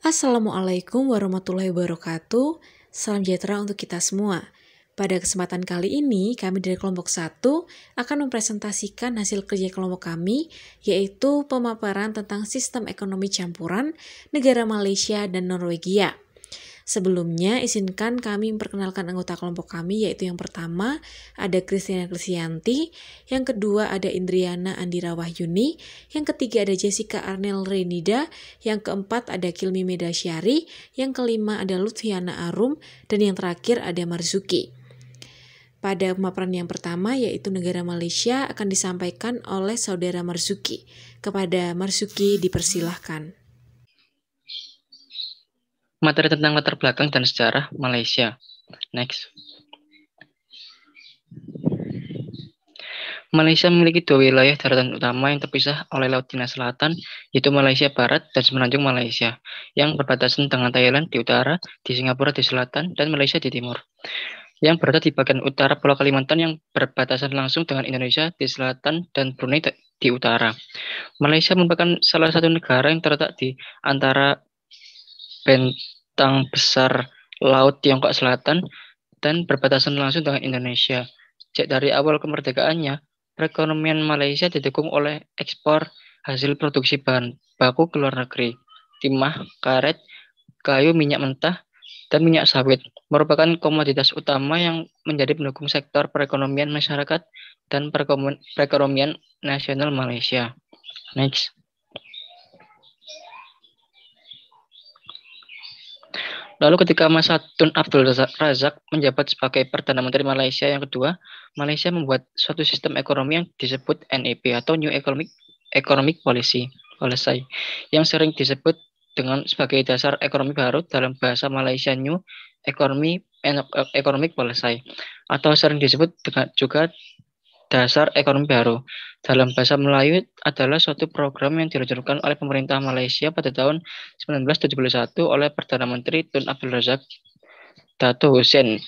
Assalamualaikum warahmatullahi wabarakatuh. Salam sejahtera untuk kita semua. Pada kesempatan kali ini, kami dari kelompok 1 akan mempresentasikan hasil kerja kelompok kami, yaitu pemaparan tentang sistem ekonomi campuran negara Malaysia dan Norwegia. Sebelumnya, izinkan kami memperkenalkan anggota kelompok kami, yaitu yang pertama ada Christiana Krisyanti, yang kedua ada Indriana Andira Wahyuni, yang ketiga ada Jessica Arnel Renida, yang keempat ada Kilmi Medasyari, yang kelima ada Lutfiana Arum, dan yang terakhir ada Marzuki. Pada pemaparan yang pertama, yaitu negara Malaysia, akan disampaikan oleh saudara Marzuki. Kepada Marzuki dipersilahkan. Materi tentang latar belakang dan sejarah Malaysia. Next. Malaysia memiliki dua wilayah daratan utama yang terpisah oleh Laut Cina Selatan, yaitu Malaysia Barat dan Semenanjung Malaysia, yang berbatasan dengan Thailand di utara, di Singapura di selatan, dan Malaysia di timur. Yang berada di bagian utara Pulau Kalimantan yang berbatasan langsung dengan Indonesia di selatan dan Brunei di utara. Malaysia merupakan salah satu negara yang terletak di antara bentang besar Laut Tiongkok Selatan dan berbatasan langsung dengan Indonesia. Sejak dari awal kemerdekaannya, perekonomian Malaysia didukung oleh ekspor hasil produksi bahan baku ke luar negeri. Timah, karet, kayu, minyak mentah, dan minyak sawit merupakan komoditas utama yang menjadi pendukung sektor perekonomian masyarakat dan perekonomian nasional Malaysia. Next. Lalu ketika masa Tun Abdul Razak menjabat sebagai Perdana Menteri Malaysia yang kedua, Malaysia membuat suatu sistem ekonomi yang disebut NEP atau New Economic Policy, yang sering disebut dengan sebagai dasar ekonomi baru dalam bahasa Malaysia New Economic Policy, atau sering disebut juga dasar ekonomi baru. Dalam bahasa Melayu adalah suatu program yang diluncurkan oleh pemerintah Malaysia pada tahun 1971 oleh Perdana Menteri Tun Abdul Razak Dato' Hussein.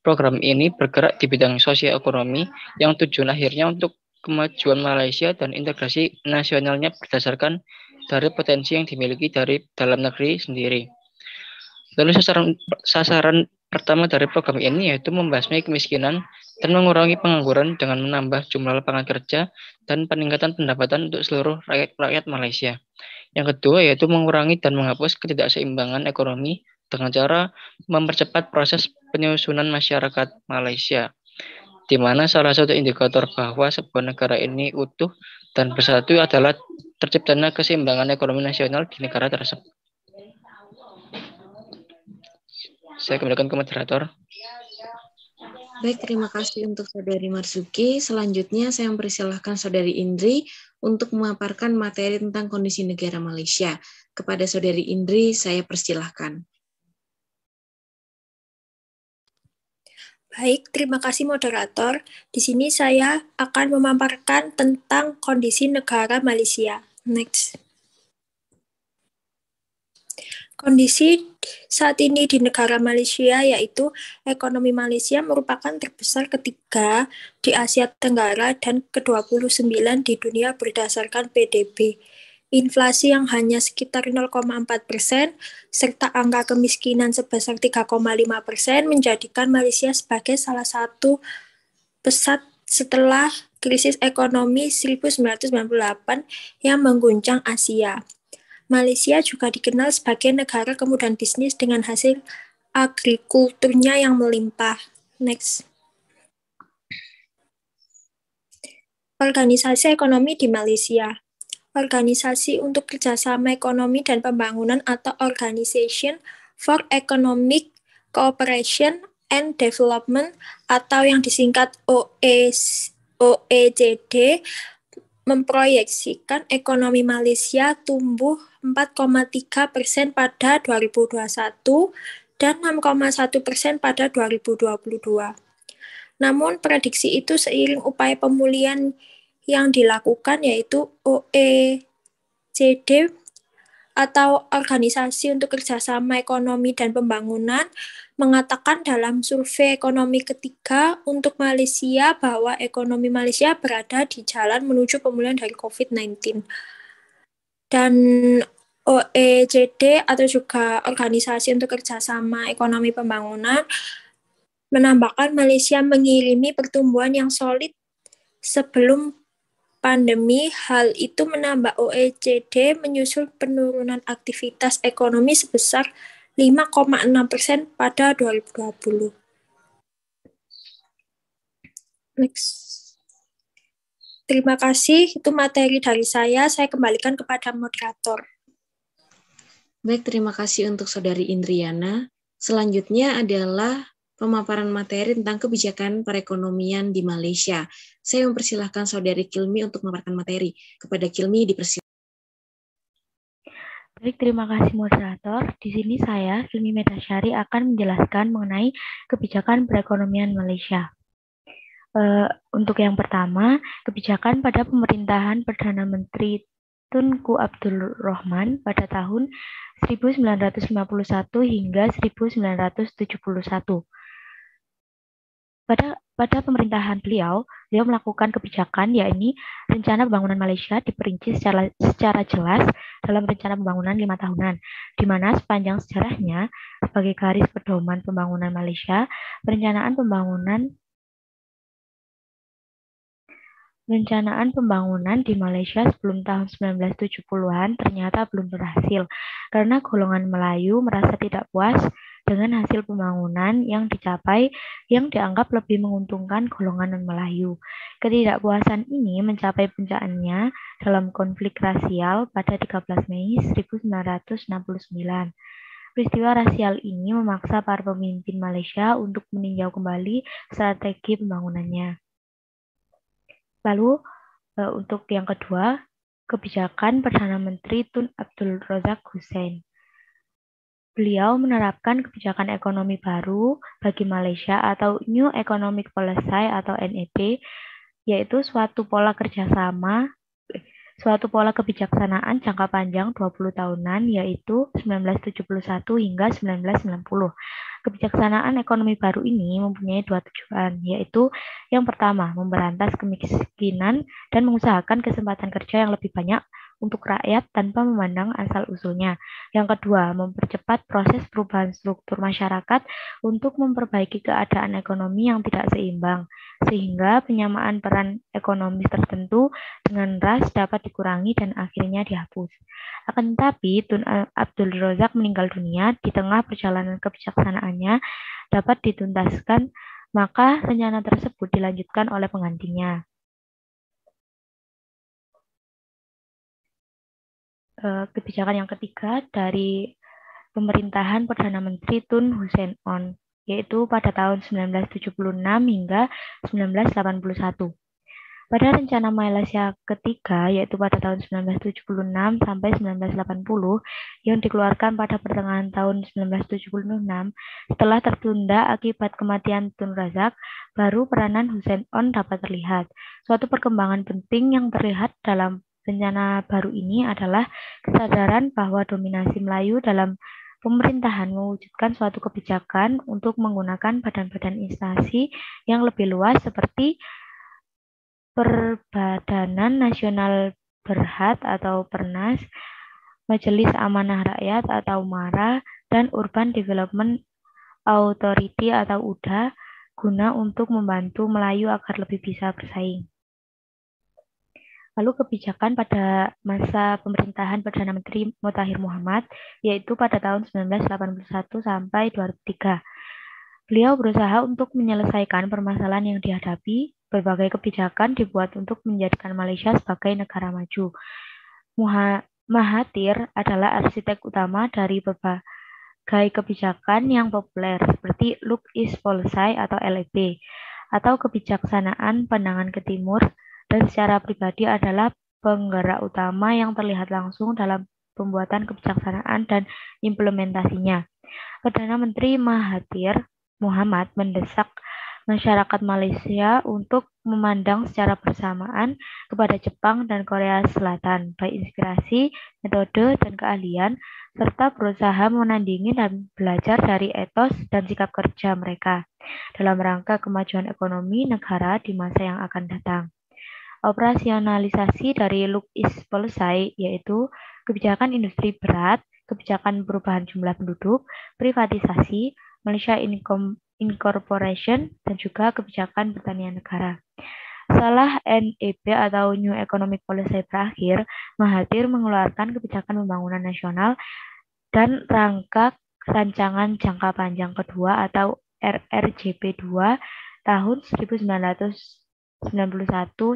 Program ini bergerak di bidang sosioekonomi yang tujuan akhirnya untuk kemajuan Malaysia dan integrasi nasionalnya berdasarkan dari potensi yang dimiliki dari dalam negeri sendiri. Lalu sasaran pertama dari program ini yaitu membasmi kemiskinan dan mengurangi pengangguran dengan menambah jumlah lapangan kerja dan peningkatan pendapatan untuk seluruh rakyat Malaysia. Yang kedua yaitu mengurangi dan menghapus ketidakseimbangan ekonomi dengan cara mempercepat proses penyusunan masyarakat Malaysia, di mana salah satu indikator bahwa sebuah negara ini utuh dan bersatu adalah terciptanya keseimbangan ekonomi nasional di negara tersebut. Saya kembalikan ke moderator. Baik, terima kasih untuk Saudari Marzuki. Selanjutnya saya mempersilahkan Saudari Indri untuk memaparkan materi tentang kondisi negara Malaysia. Kepada Saudari Indri, saya persilahkan. Baik, terima kasih moderator. Di sini saya akan memaparkan tentang kondisi negara Malaysia. Next. Kondisi saat ini di negara Malaysia yaitu ekonomi Malaysia merupakan terbesar ketiga di Asia Tenggara dan ke-29 di dunia berdasarkan PDB. Inflasi yang hanya sekitar 0,4% serta angka kemiskinan sebesar 3,5% menjadikan Malaysia sebagai salah satu pesat setelah krisis ekonomi 1998 yang mengguncang Asia. Malaysia juga dikenal sebagai negara kemudahan bisnis dengan hasil agrikulturnya yang melimpah. Next. Organisasi ekonomi di Malaysia. Organisasi untuk Kerjasama Ekonomi dan Pembangunan atau Organization for Economic Cooperation and Development atau yang disingkat OECD memproyeksikan ekonomi Malaysia tumbuh 4,3% pada 2021 dan 6,1% pada 2022. Namun prediksi itu seiring upaya pemulihan yang dilakukan yaitu OECD atau Organisasi untuk Kerjasama Ekonomi dan Pembangunan mengatakan dalam survei ekonomi ketiga untuk Malaysia bahwa ekonomi Malaysia berada di jalan menuju pemulihan dari COVID-19. Dan OECD atau juga Organisasi untuk Kerjasama Ekonomi Pembangunan menambahkan Malaysia mengirimi pertumbuhan yang solid sebelum pandemi. Hal itu menambah OECD menyusul penurunan aktivitas ekonomi sebesar 5,6% pada 2020. Next. Terima kasih, itu materi dari saya. Saya kembalikan kepada moderator. Baik, terima kasih untuk Saudari Indriana. Selanjutnya adalah pemaparan materi tentang kebijakan perekonomian di Malaysia. Saya mempersilahkan Saudari Kilmi untuk memaparkan materi. Kepada Kilmi dipersilakan. Baik, terima kasih moderator. Di sini saya, Kilmi Medasyari, akan menjelaskan mengenai kebijakan perekonomian Malaysia. Untuk yang pertama, kebijakan pada pemerintahan Perdana Menteri Tunku Abdul Rahman pada tahun 1951 hingga 1971. Pada pemerintahan beliau melakukan kebijakan, yakni rencana pembangunan Malaysia diperinci secara jelas dalam rencana pembangunan 5 tahunan, di mana sepanjang sejarahnya sebagai garis pedoman pembangunan Malaysia, perencanaan pembangunan di Malaysia sebelum tahun 1970-an ternyata belum berhasil, karena golongan Melayu merasa tidak puas dengan hasil pembangunan yang dicapai yang dianggap lebih menguntungkan golongan non-Melayu. Ketidakpuasan ini mencapai puncaknya dalam konflik rasial pada 13 Mei 1969. Peristiwa rasial ini memaksa para pemimpin Malaysia untuk meninjau kembali strategi pembangunannya. Lalu, untuk yang kedua, kebijakan Perdana Menteri Tun Abdul Razak Hussain. Beliau menerapkan kebijakan ekonomi baru bagi Malaysia atau New Economic Policy atau NEP, yaitu suatu pola kebijaksanaan jangka panjang 20 tahunan, yaitu 1971 hingga 1990. Kebijaksanaan ekonomi baru ini mempunyai 2 tujuan, yaitu yang pertama, memberantas kemiskinan dan mengusahakan kesempatan kerja yang lebih banyak untuk rakyat tanpa memandang asal-usulnya. Yang kedua, mempercepat proses perubahan struktur masyarakat untuk memperbaiki keadaan ekonomi yang tidak seimbang, sehingga penyamaan peran ekonomi tertentu dengan ras dapat dikurangi dan akhirnya dihapus. Akan tetapi, Tun Abdul Razak meninggal dunia di tengah perjalanan kebijaksanaannya dapat dituntaskan, maka rencana tersebut dilanjutkan oleh penggantinya. Kebijakan yang ketiga dari pemerintahan Perdana Menteri Tun Hussein On, yaitu pada tahun 1976 hingga 1981. Pada rencana Malaysia ketiga, yaitu pada tahun 1976 sampai 1980, yang dikeluarkan pada pertengahan tahun 1976, setelah tertunda akibat kematian Tun Razak, baru peranan Hussein On dapat terlihat. Suatu perkembangan penting yang terlihat dalam rencana baru ini adalah kesadaran bahwa dominasi Melayu dalam pemerintahan mewujudkan suatu kebijakan untuk menggunakan badan-badan instansi yang lebih luas seperti Perbadanan Nasional Berhad atau Pernas, Majelis Amanah Rakyat atau MARA, dan Urban Development Authority atau UDA, guna untuk membantu Melayu agar lebih bisa bersaing. Lalu kebijakan pada masa pemerintahan Perdana Menteri Mutahir Muhammad, yaitu pada tahun 1981 sampai 2003. Beliau berusaha untuk menyelesaikan permasalahan yang dihadapi. Berbagai kebijakan dibuat untuk menjadikan Malaysia sebagai negara maju. Mahathir adalah arsitek utama dari berbagai kebijakan yang populer, seperti Look East Policy atau LEP, atau kebijaksanaan pandangan ke timur, dan secara pribadi adalah penggerak utama yang terlihat langsung dalam pembuatan kebijaksanaan dan implementasinya. Perdana Menteri Mahathir Muhammad mendesak masyarakat Malaysia untuk memandang secara bersamaan kepada Jepang dan Korea Selatan, baik inspirasi, metode, dan keahlian, serta berusaha menandingi dan belajar dari etos dan sikap kerja mereka dalam rangka kemajuan ekonomi negara di masa yang akan datang. Operasionalisasi dari Look-is Policy yaitu kebijakan industri berat, kebijakan perubahan jumlah penduduk, privatisasi, Malaysia Incorporation, dan juga kebijakan pertanian negara. Setelah NEP atau New Economic Policy berakhir, Mahathir mengeluarkan kebijakan pembangunan nasional dan rancangan jangka panjang kedua atau RRJP 2 tahun 1991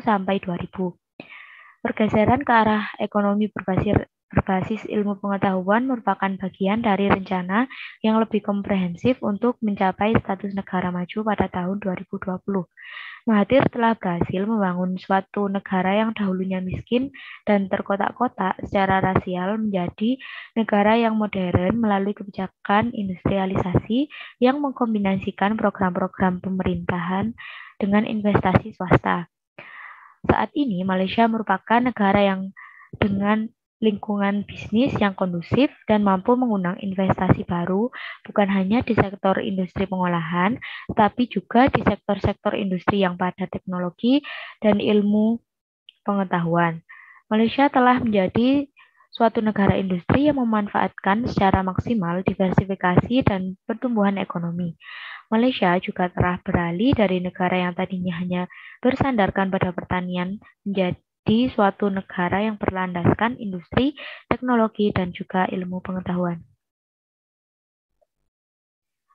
sampai 2000. Pergeseran ke arah ekonomi berbasis ilmu pengetahuan merupakan bagian dari rencana yang lebih komprehensif untuk mencapai status negara maju pada tahun 2020. Mahathir telah berhasil membangun suatu negara yang dahulunya miskin dan terkotak-kotak secara rasial menjadi negara yang modern melalui kebijakan industrialisasi yang mengkombinasikan program-program pemerintahan dengan investasi swasta. Saat ini, Malaysia merupakan negara yang dengan lingkungan bisnis yang kondusif dan mampu mengundang investasi baru bukan hanya di sektor industri pengolahan, tetapi juga di sektor-sektor industri yang padat teknologi dan ilmu pengetahuan. Malaysia telah menjadi suatu negara industri yang memanfaatkan secara maksimal diversifikasi dan pertumbuhan ekonomi. Malaysia juga telah beralih dari negara yang tadinya hanya bersandarkan pada pertanian menjadi suatu negara yang berlandaskan industri, teknologi, dan juga ilmu pengetahuan.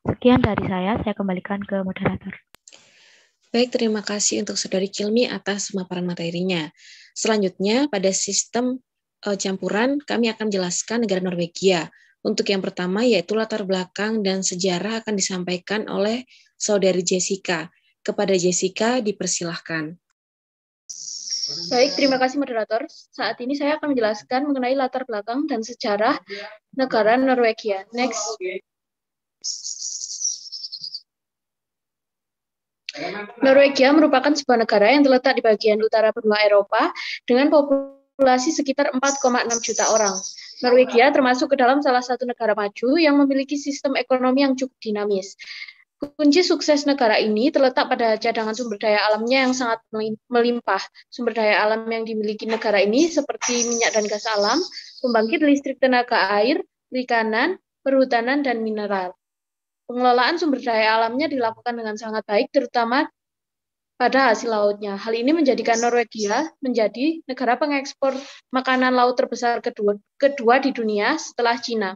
Sekian dari saya kembalikan ke moderator. Baik, terima kasih untuk Saudari Kilmi atas pemaparan materinya. Selanjutnya, pada sistem campuran, kami akan jelaskan negara Norwegia. Untuk yang pertama, yaitu latar belakang dan sejarah akan disampaikan oleh Saudari Jessica. Kepada Jessica, dipersilahkan. Baik, terima kasih moderator. Saat ini saya akan menjelaskan mengenai latar belakang dan sejarah negara Norwegia. Next. Norwegia merupakan sebuah negara yang terletak di bagian utara benua Eropa dengan populasi sekitar 4,6 juta orang. Norwegia termasuk ke dalam salah satu negara maju yang memiliki sistem ekonomi yang cukup dinamis. Kunci sukses negara ini terletak pada cadangan sumber daya alamnya yang sangat melimpah. Sumber daya alam yang dimiliki negara ini seperti minyak dan gas alam, pembangkit listrik tenaga air, perikanan, perhutanan, dan mineral. Pengelolaan sumber daya alamnya dilakukan dengan sangat baik, terutama pada hasil lautnya. Hal ini menjadikan Norwegia menjadi negara pengekspor makanan laut terbesar kedua di dunia setelah Cina.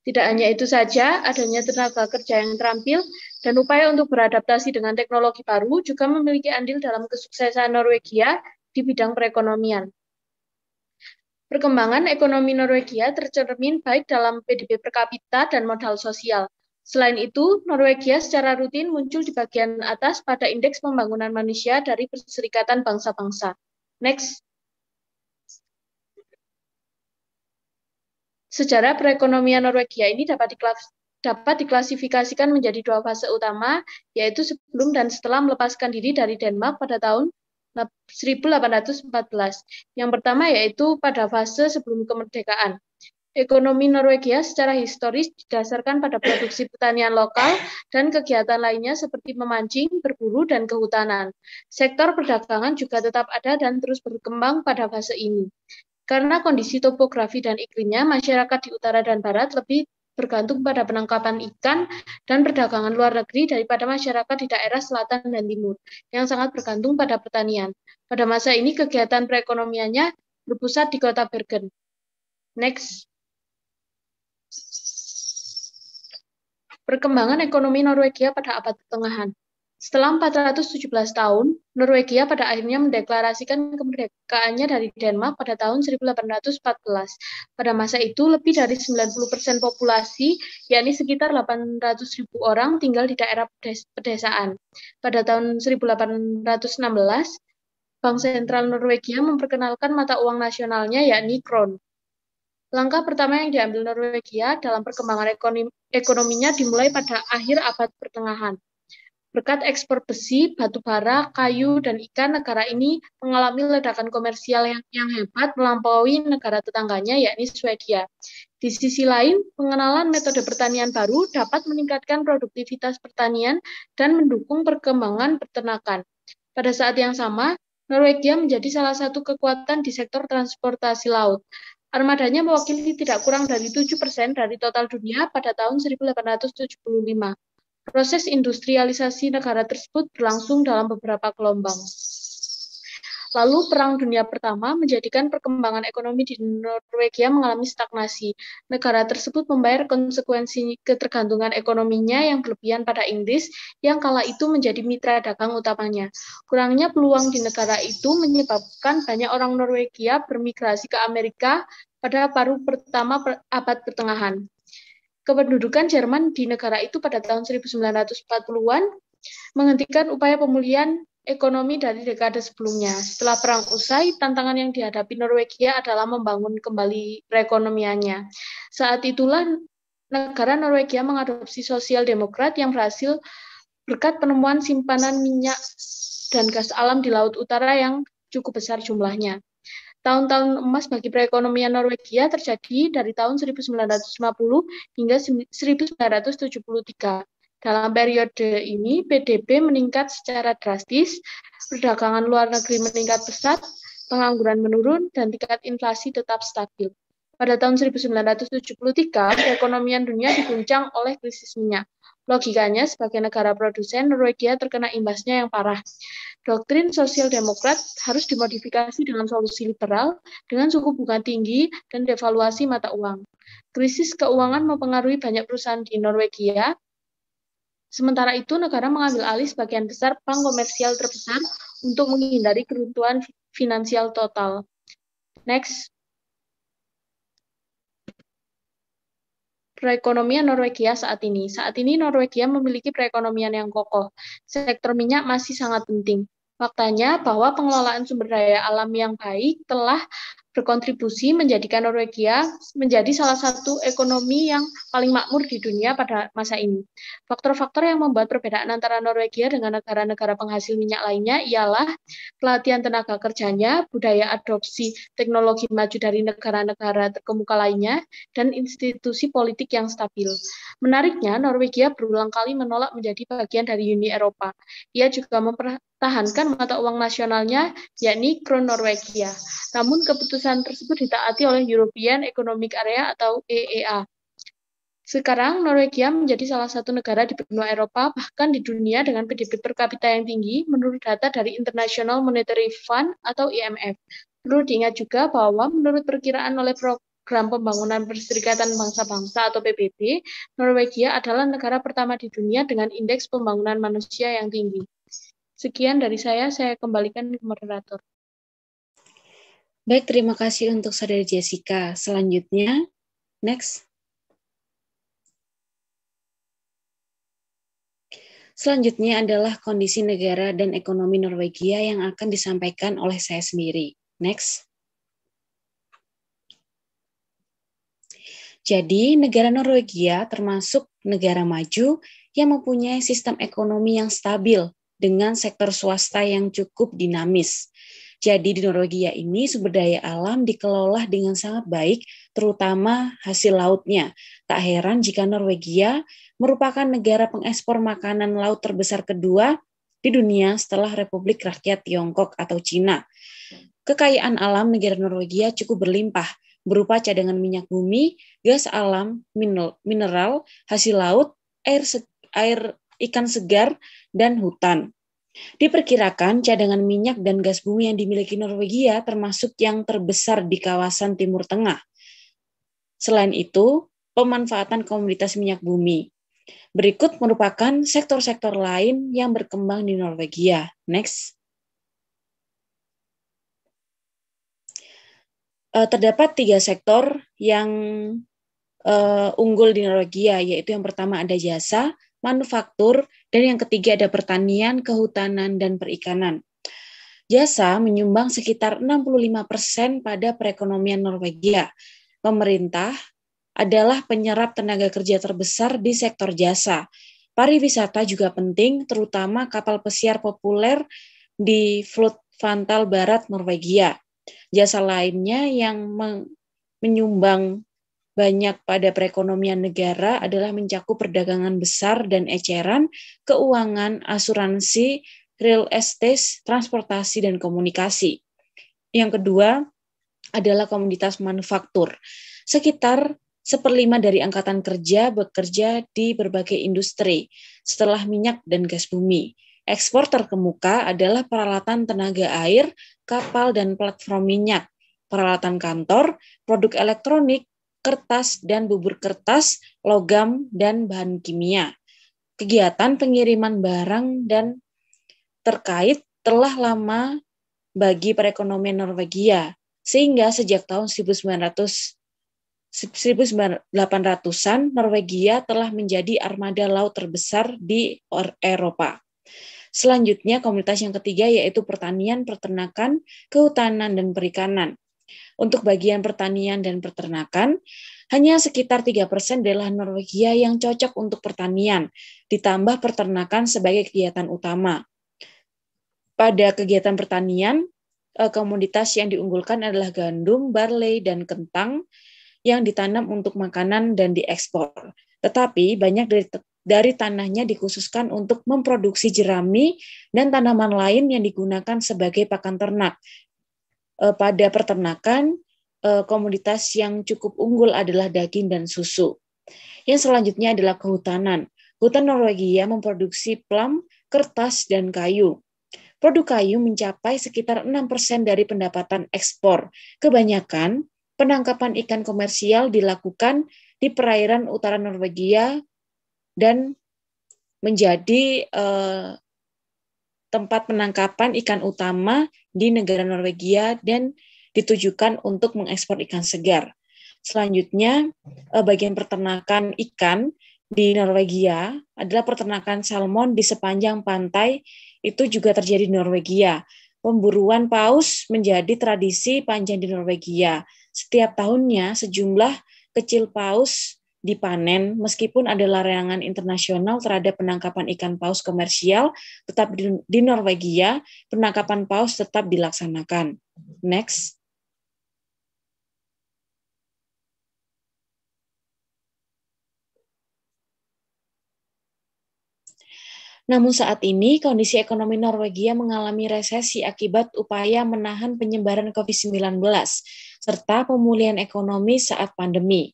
Tidak hanya itu saja, adanya tenaga kerja yang terampil dan upaya untuk beradaptasi dengan teknologi baru juga memiliki andil dalam kesuksesan Norwegia di bidang perekonomian. Perkembangan ekonomi Norwegia tercermin baik dalam PDB per kapita dan modal sosial. Selain itu, Norwegia secara rutin muncul di bagian atas pada Indeks Pembangunan Manusia dari Perserikatan Bangsa-Bangsa. Next. Sejarah perekonomian Norwegia ini dapat diklasifikasikan menjadi dua fase utama, yaitu sebelum dan setelah melepaskan diri dari Denmark pada tahun 1814. Yang pertama yaitu pada fase sebelum kemerdekaan. Ekonomi Norwegia secara historis didasarkan pada produksi pertanian lokal dan kegiatan lainnya seperti memancing, berburu, dan kehutanan. Sektor perdagangan juga tetap ada dan terus berkembang pada fase ini. Karena kondisi topografi dan iklimnya, masyarakat di utara dan barat lebih bergantung pada penangkapan ikan dan perdagangan luar negeri daripada masyarakat di daerah selatan dan timur, yang sangat bergantung pada pertanian. Pada masa ini, kegiatan perekonomiannya berpusat di kota Bergen. Next. Perkembangan ekonomi Norwegia pada abad pertengahan. Setelah 417 tahun, Norwegia pada akhirnya mendeklarasikan kemerdekaannya dari Denmark pada tahun 1814. Pada masa itu, lebih dari 90% populasi, yakni sekitar 800.000 orang, tinggal di daerah pedesaan. Pada tahun 1816, Bank Sentral Norwegia memperkenalkan mata uang nasionalnya, yakni kron. Langkah pertama yang diambil Norwegia dalam perkembangan ekonominya dimulai pada akhir abad pertengahan. Berkat ekspor besi, batu bara, kayu, dan ikan, negara ini mengalami ledakan komersial yang hebat melampaui negara tetangganya, yakni Swedia. Di sisi lain, pengenalan metode pertanian baru dapat meningkatkan produktivitas pertanian dan mendukung perkembangan peternakan. Pada saat yang sama, Norwegia menjadi salah satu kekuatan di sektor transportasi laut. Armadanya mewakili tidak kurang dari 7% dari total dunia pada tahun 1875. Proses industrialisasi negara tersebut berlangsung dalam beberapa gelombang. Lalu Perang Dunia Pertama menjadikan perkembangan ekonomi di Norwegia mengalami stagnasi. Negara tersebut membayar konsekuensi ketergantungan ekonominya yang berlebihan pada Inggris yang kala itu menjadi mitra dagang utamanya. Kurangnya peluang di negara itu menyebabkan banyak orang Norwegia bermigrasi ke Amerika pada paruh pertama abad pertengahan. Kependudukan Jerman di negara itu pada tahun 1940-an menghentikan upaya pemulihan ekonomi dari dekade sebelumnya. Setelah perang usai, tantangan yang dihadapi Norwegia adalah membangun kembali perekonomiannya. Saat itulah negara Norwegia mengadopsi sosial demokrat yang berhasil berkat penemuan simpanan minyak dan gas alam di Laut Utara yang cukup besar jumlahnya. Tahun-tahun emas bagi perekonomian Norwegia terjadi dari tahun 1950 hingga 1973. Dalam periode ini, PDB meningkat secara drastis, perdagangan luar negeri meningkat pesat, pengangguran menurun, dan tingkat inflasi tetap stabil. Pada tahun 1973, perekonomian dunia diguncang oleh krisis minyak. Logikanya, sebagai negara produsen, Norwegia terkena imbasnya yang parah. Doktrin sosial demokrat harus dimodifikasi dengan solusi liberal, dengan suku bunga tinggi dan devaluasi mata uang. Krisis keuangan mempengaruhi banyak perusahaan di Norwegia. Sementara itu, negara mengambil alih sebagian besar bank komersial terbesar untuk menghindari keruntuhan finansial total. Next. Perekonomian Norwegia saat ini. Saat ini Norwegia memiliki perekonomian yang kokoh. Sektor minyak masih sangat penting. Faktanya bahwa pengelolaan sumber daya alam yang baik telah berkontribusi menjadikan Norwegia menjadi salah satu ekonomi yang paling makmur di dunia pada masa ini. Faktor-faktor yang membuat perbedaan antara Norwegia dengan negara-negara penghasil minyak lainnya ialah pelatihan tenaga kerjanya, budaya adopsi teknologi maju dari negara-negara terkemuka lainnya, dan institusi politik yang stabil. Menariknya, Norwegia berulang kali menolak menjadi bagian dari Uni Eropa. Ia juga mempertahankan mata uang nasionalnya, yakni Kron Norwegia. Namun keputusan tersebut ditaati oleh European Economic Area atau EEA. Sekarang Norwegia menjadi salah satu negara di benua Eropa, bahkan di dunia dengan PDB per kapita yang tinggi, menurut data dari International Monetary Fund atau IMF. Perlu diingat juga bahwa menurut perkiraan oleh Program Pembangunan Perserikatan Bangsa-Bangsa atau PBB, Norwegia adalah negara pertama di dunia dengan indeks pembangunan manusia yang tinggi. Sekian dari saya kembalikan ke moderator. Baik, terima kasih untuk Saudara Jessica. Selanjutnya, next. Selanjutnya adalah kondisi negara dan ekonomi Norwegia yang akan disampaikan oleh saya sendiri. Next. Jadi, negara Norwegia termasuk negara maju yang mempunyai sistem ekonomi yang stabil dengan sektor swasta yang cukup dinamis. Jadi di Norwegia ini sumber daya alam dikelola dengan sangat baik, terutama hasil lautnya. Tak heran jika Norwegia merupakan negara pengekspor makanan laut terbesar kedua di dunia setelah Republik Rakyat Tiongkok atau Cina. Kekayaan alam negara Norwegia cukup berlimpah, berupa cadangan minyak bumi, gas alam, mineral, hasil laut, air ikan segar, dan hutan. Diperkirakan cadangan minyak dan gas bumi yang dimiliki Norwegia termasuk yang terbesar di kawasan Timur Tengah. Selain itu, pemanfaatan komoditas minyak bumi. Berikut merupakan sektor-sektor lain yang berkembang di Norwegia. Next. Terdapat 3 sektor yang unggul di Norwegia, yaitu yang pertama ada jasa, manufaktur, dan yang ketiga ada pertanian, kehutanan, dan perikanan. Jasa menyumbang sekitar 65% pada perekonomian Norwegia. Pemerintah adalah penyerap tenaga kerja terbesar di sektor jasa. Pariwisata juga penting, terutama kapal pesiar populer di Floatvantal Barat Norwegia. Jasa lainnya yang menyumbang banyak pada perekonomian negara adalah mencakup perdagangan besar dan eceran, keuangan, asuransi, real estate, transportasi, dan komunikasi. Yang kedua adalah komoditas manufaktur. Sekitar 1/5 dari angkatan kerja bekerja di berbagai industri setelah minyak dan gas bumi. Ekspor terkemuka adalah peralatan tenaga air, kapal, dan platform minyak, peralatan kantor, produk elektronik, kertas dan bubur kertas, logam, dan bahan kimia. Kegiatan pengiriman barang dan terkait telah lama bagi perekonomian Norwegia, sehingga sejak tahun 1800-an Norwegia telah menjadi armada laut terbesar di Eropa. Selanjutnya, komoditas yang ketiga yaitu pertanian, peternakan, kehutanan, dan perikanan. Untuk bagian pertanian dan peternakan, hanya sekitar 3% adalah Norwegia yang cocok untuk pertanian, ditambah peternakan sebagai kegiatan utama. Pada kegiatan pertanian, komoditas yang diunggulkan adalah gandum, barley, dan kentang yang ditanam untuk makanan dan diekspor. Tetapi banyak dari tanahnya dikhususkan untuk memproduksi jerami dan tanaman lain yang digunakan sebagai pakan ternak. Pada peternakan, komoditas yang cukup unggul adalah daging dan susu. Yang selanjutnya adalah kehutanan. Hutan Norwegia memproduksi plum, kertas, dan kayu. Produk kayu mencapai sekitar 6% dari pendapatan ekspor. Kebanyakan penangkapan ikan komersial dilakukan di perairan utara Norwegia dan menjadi tempat penangkapan ikan utama di negara Norwegia dan ditujukan untuk mengekspor ikan segar. Selanjutnya, bagian peternakan ikan di Norwegia adalah peternakan salmon di sepanjang pantai. Itu juga terjadi di Norwegia. Pemburuan paus menjadi tradisi panjang di Norwegia. Setiap tahunnya sejumlah kecil paus dipanen, meskipun ada larangan internasional terhadap penangkapan ikan paus komersial, tetap di Norwegia penangkapan paus tetap dilaksanakan. Next. Namun saat ini kondisi ekonomi Norwegia mengalami resesi akibat upaya menahan penyebaran COVID-19 serta pemulihan ekonomi saat pandemi.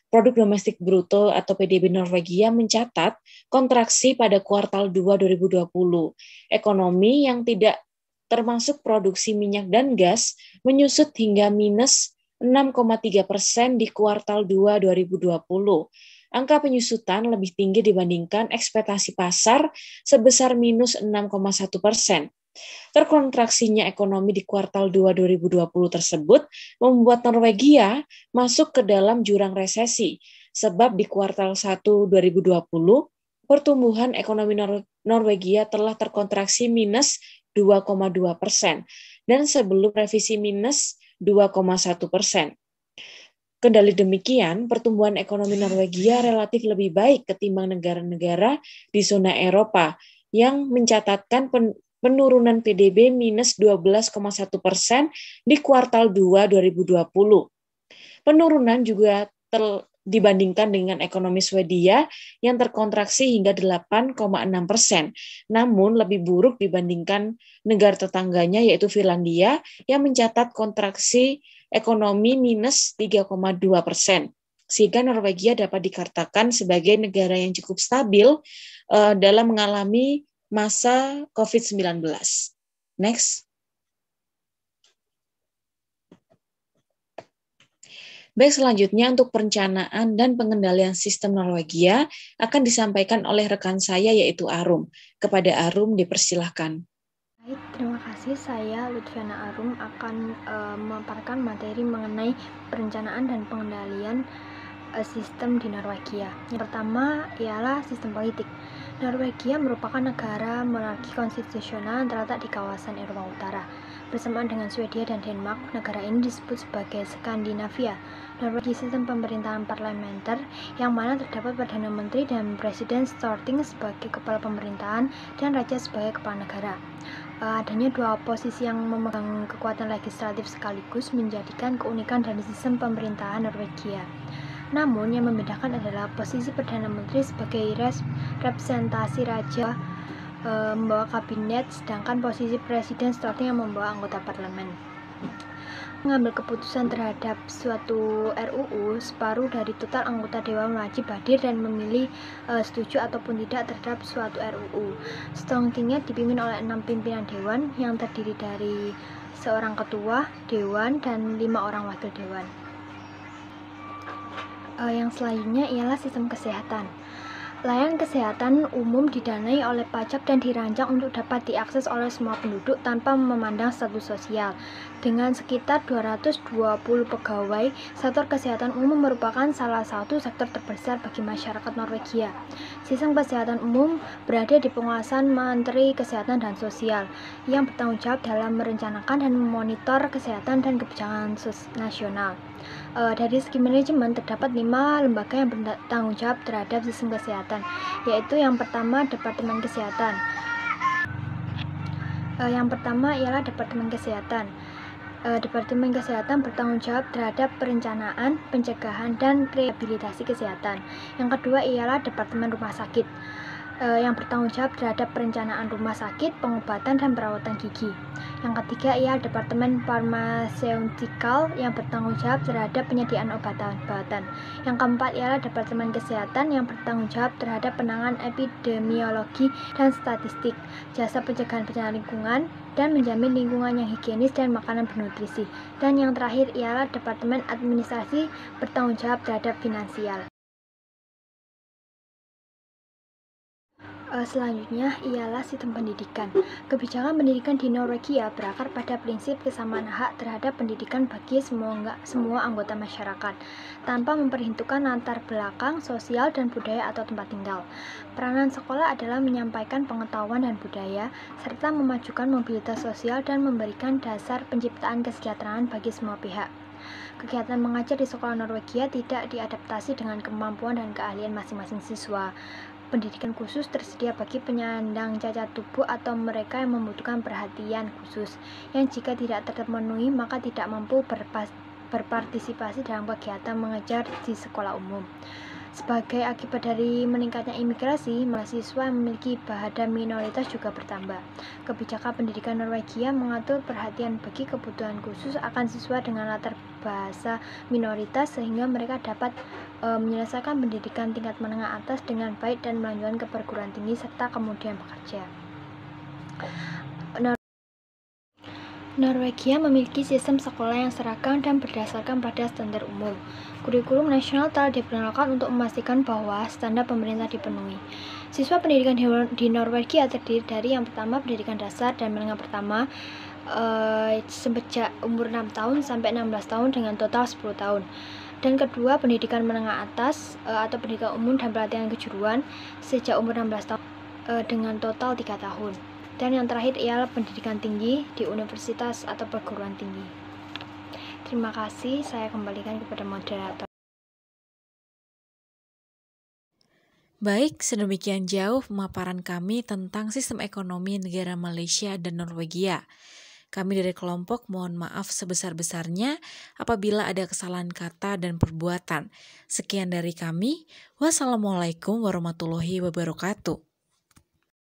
Produk domestik bruto atau PDB Norwegia mencatat kontraksi pada kuartal 2 2020. Ekonomi yang tidak termasuk produksi minyak dan gas menyusut hingga minus 6,3% di kuartal 2 2020. Angka penyusutan lebih tinggi dibandingkan ekspektasi pasar sebesar minus 6,1%. Terkontraksinya ekonomi di kuartal 2 2020 tersebut membuat Norwegia masuk ke dalam jurang resesi, sebab di kuartal 1 2020 pertumbuhan ekonomi Norwegia telah terkontraksi minus 2,2% dan sebelum revisi minus 2,1%. Kendali demikian, pertumbuhan ekonomi Norwegia relatif lebih baik ketimbang negara-negara di zona Eropa yang mencatatkan penurunan PDB minus 12,1% di kuartal 2 2020. Penurunan juga dibandingkan dengan ekonomi Swedia yang terkontraksi hingga 8,6%, namun lebih buruk dibandingkan negara tetangganya yaitu Finlandia yang mencatat kontraksi ekonomi minus 3,2%. Sehingga Norwegia dapat dikatakan sebagai negara yang cukup stabil dalam mengalami masa COVID-19. Next. Baik, selanjutnya untuk perencanaan dan pengendalian sistem Norwegia akan disampaikan oleh rekan saya yaitu Arum. Kepada Arum dipersilahkan. Baik, terima kasih. Saya Lutfiana Arum akan memaparkan materi mengenai perencanaan dan pengendalian sistem di Norwegia. Yang pertama ialah sistem politik. Norwegia merupakan negara monarki konstitusional yang terletak di kawasan Eropa Utara. Bersamaan dengan Swedia dan Denmark, negara ini disebut sebagai Skandinavia. Norwegia sistem pemerintahan parlementer yang mana terdapat Perdana Menteri dan Presiden Storting sebagai kepala pemerintahan dan Raja sebagai kepala negara. Adanya dua posisi yang memegang kekuatan legislatif sekaligus menjadikan keunikan dari sistem pemerintahan Norwegia. Namun yang membedakan adalah posisi Perdana Menteri sebagai representasi Raja membawa kabinet, sedangkan posisi presiden seterusnya yang membawa anggota parlemen. Mengambil keputusan terhadap suatu RUU, separuh dari total anggota Dewan wajib hadir dan memilih setuju ataupun tidak terhadap suatu RUU. Seterusnya dipimpin oleh 6 pimpinan Dewan yang terdiri dari seorang ketua Dewan dan 5 orang wakil Dewan. Yang selanjutnya ialah sistem kesehatan. Layanan kesehatan umum didanai oleh pajak dan dirancang untuk dapat diakses oleh semua penduduk tanpa memandang status sosial. Dengan sekitar 220 pegawai, sektor kesehatan umum merupakan salah satu sektor terbesar bagi masyarakat Norwegia. Sistem kesehatan umum berada di penguasaan Menteri Kesehatan dan Sosial yang bertanggung jawab dalam merencanakan dan memonitor kesehatan dan kebijakan nasional. Dari segi manajemen terdapat 5 lembaga yang bertanggung jawab terhadap sistem kesehatan, yaitu yang pertama Departemen Kesehatan. Yang pertama ialah Departemen Kesehatan. Departemen Kesehatan bertanggung jawab terhadap perencanaan, pencegahan, dan rehabilitasi kesehatan. Yang kedua ialah Departemen Rumah Sakit, yang bertanggung jawab terhadap perencanaan rumah sakit, pengobatan, dan perawatan gigi. Yang ketiga ialah Departemen Pharmaceutical yang bertanggung jawab terhadap penyediaan obat-obatan. Yang keempat ialah Departemen Kesehatan yang bertanggung jawab terhadap penanganan epidemiologi dan statistik, jasa pencegahan bencana lingkungan, dan menjamin lingkungan yang higienis dan makanan bernutrisi. Dan yang terakhir ialah Departemen Administrasi bertanggung jawab terhadap finansial. Selanjutnya ialah sistem pendidikan. Kebijakan pendidikan di Norwegia berakar pada prinsip kesamaan hak terhadap pendidikan bagi semua anggota masyarakat, tanpa memperhitungkan latar belakang sosial dan budaya atau tempat tinggal. Peranan sekolah adalah menyampaikan pengetahuan dan budaya, serta memajukan mobilitas sosial dan memberikan dasar penciptaan kesejahteraan bagi semua pihak. Kegiatan mengajar di sekolah Norwegia tidak diadaptasi dengan kemampuan dan keahlian masing-masing siswa. Pendidikan khusus tersedia bagi penyandang cacat tubuh atau mereka yang membutuhkan perhatian khusus, yang jika tidak terpenuhi maka tidak mampu berpartisipasi dalam kegiatan mengajar di sekolah umum. Sebagai akibat dari meningkatnya imigrasi, mahasiswa yang memiliki bahasa minoritas juga bertambah. Kebijakan pendidikan Norwegia mengatur perhatian bagi kebutuhan khusus akan siswa dengan latar bahasa minoritas sehingga mereka dapat menyelesaikan pendidikan tingkat menengah atas dengan baik dan melanjutkan ke perguruan tinggi serta kemudian bekerja. Norwegia memiliki sistem sekolah yang seragam dan berdasarkan pada standar umum. Kurikulum nasional telah diperkenalkan untuk memastikan bahwa standar pemerintah dipenuhi. Siswa pendidikan di Norwegia terdiri dari yang pertama pendidikan dasar dan menengah pertama sejak umur 6 tahun sampai 16 tahun dengan total 10 tahun. Dan kedua pendidikan menengah atas atau pendidikan umum dan pelatihan kejuruan sejak umur 16 tahun dengan total 3 tahun. Dan yang terakhir ialah pendidikan tinggi di universitas atau perguruan tinggi. Terima kasih, saya kembalikan kepada moderator. Baik, sedemikian jauh pemaparan kami tentang sistem ekonomi negara Malaysia dan Norwegia. Kami dari kelompok mohon maaf sebesar-besarnya apabila ada kesalahan kata dan perbuatan. Sekian dari kami. Wassalamualaikum warahmatullahi wabarakatuh.